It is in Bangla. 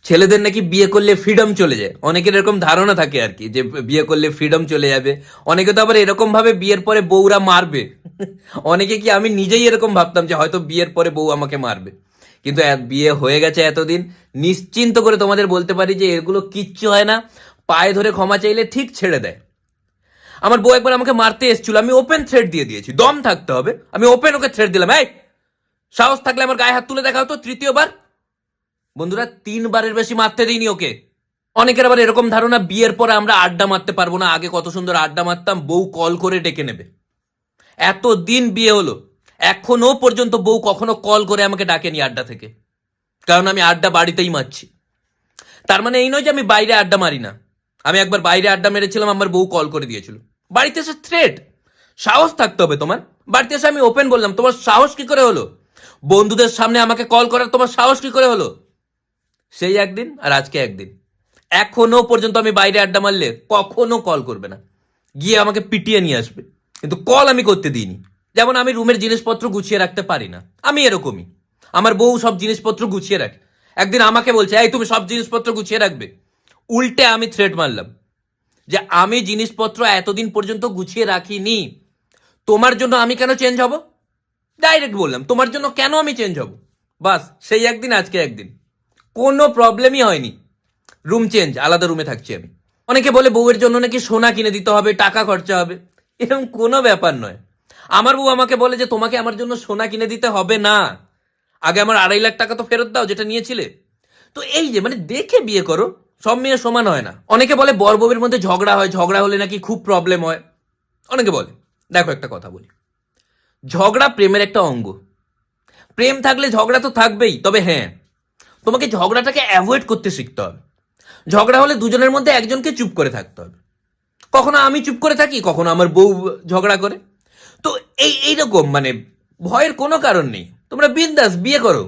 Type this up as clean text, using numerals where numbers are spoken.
ছেলেদের নাকি বিয়ে করলে ফ্রিডম চলে যায়, অনেকের এরকম ধারণা থাকে আর কি, যে বিয়ে করলে ফ্রিডম চলে যাবে। অনেকে তো আবার এরকম ভাবে বিয়ের পরে বউরা মারবে। অনেকে কি, আমি নিজেই এরকম ভাবতাম যে হয়তো বিয়ের পরে বউ আমাকে মারবে, কিন্তু বিয়ে হয়ে গেছে এতদিন, নিশ্চিন্ত করে তোমাদের বলতে পারি যে এগুলো কিচ্ছু হয় না। পায়ে ধরে ক্ষমা চাইলে ঠিক ছেড়ে দেয়। আমার বউ একবার আমাকে মারতে এসেছিল, আমি ওপেন থ্রেড দিয়ে দিয়েছি, দম থাকতে হবে, আমি ওপেন ওকে থ্রেড দিলাম, এই সাহস থাকলে আমার গায়ে হাত তুলে দেখা হতো তৃতীয়বার। বন্ধুরা, 3বারের বেশি মারতে দিইনি ওকে। অনেকের আবার এরকম ধারণা বিয়ের পরে আমরা আড্ডা মারতে পারবো না, আগে কত সুন্দর আড্ডা মারতাম, বউ কল করে ডেকে নেবে। এত দিন বিয়ে হলো, এখনো পর্যন্ত বউ কখনো কল করে আমাকে ডাকেনি আড্ডা থেকে, কারণ আমি আড্ডা বাড়িতেই মারছি। তার মানে এই নয় যে আমি বাইরে আড্ডা মারি না। আমি একবার বাইরে আড্ডা মেরেছিলাম, আমার বউ কল করে দিয়েছিল, বাড়িতে এসে থ্রেট। সাহস থাকতে হবে তোমার। বাড়িতে এসে আমি ওপেন বললাম, তোমার সাহস কি করে হলো? বন্ধুদের সামনে আমাকে কল করার তোমার সাহস কি করে হলো? সেই একদিন আর আজকে একদিন, এখনো পর্যন্ত আমি বাইরে আড্ডা মারলে কখনো কল করবে না, গিয়ে আমাকে পিটিয়ে নিয়ে আসবে, কিন্তু কল আমি করতে দিইনি। যেমন আমি রুমের জিনিসপত্র গুছিয়ে রাখতে পারি না, আমি এরকমই। আমার বউ সব জিনিসপত্র গুছিয়ে রাখে, একদিন আমাকে বলছে, এই তুমি সব জিনিসপত্র গুছিয়ে রাখবে। উল্টে আমি থ্রেট মারলাম যে আমি জিনিসপত্র এতদিন পর্যন্ত গুছিয়ে রাখিনি, তোমার জন্য আমি কেন চেঞ্জ হব? ডাইরেক্ট বললাম, তোমার জন্য কেন আমি চেঞ্জ হব? বাস সেই একদিন আজকে একদিন, কোনো প্রবলেমই হয়নি। রুম চেঞ্জ, আলাদা রুমে থাকছি আমি। অনেকে বলে বউয়ের জন্য নাকি সোনা কিনে দিতে হবে, টাকা খরচা হবে, এরকম কোনো ব্যাপার নয়। আমার বউ আমাকে বলে যে তোমাকে আমার জন্য সোনা কিনে দিতে হবে না, আগে আমার 2.5 লাখ টাকা তো ফেরত দাও যেটা নিয়েছিলে। তো এই যে মানে দেখে বিয়ে করো, সব মেয়ে সমান হয় না। অনেকে বলে বর বউয়ের মধ্যে ঝগড়া হয়, ঝগড়া হলে নাকি খুব প্রবলেম হয়। অনেকে বলে, দেখো একটা কথা বলি, ঝগড়া প্রেমের একটা অঙ্গ। প্রেম থাকলে ঝগড়া তো থাকবেই, তবে হ্যাঁ, তোমাকে ঝগড়াটাকে অ্যাভয়েড করতে শিখতে হবে। ঝগড়া হলে দুজনের মধ্যে একজনকে চুপ করে থাকতে হবে। কখনো আমি চুপ করে থাকি, কখনো আমার বউ ঝগড়া করে। তো এইরকম মানে ভয়ের কোনো কারণ নেই, তোমরা বিন্দাস বিয়ে করো।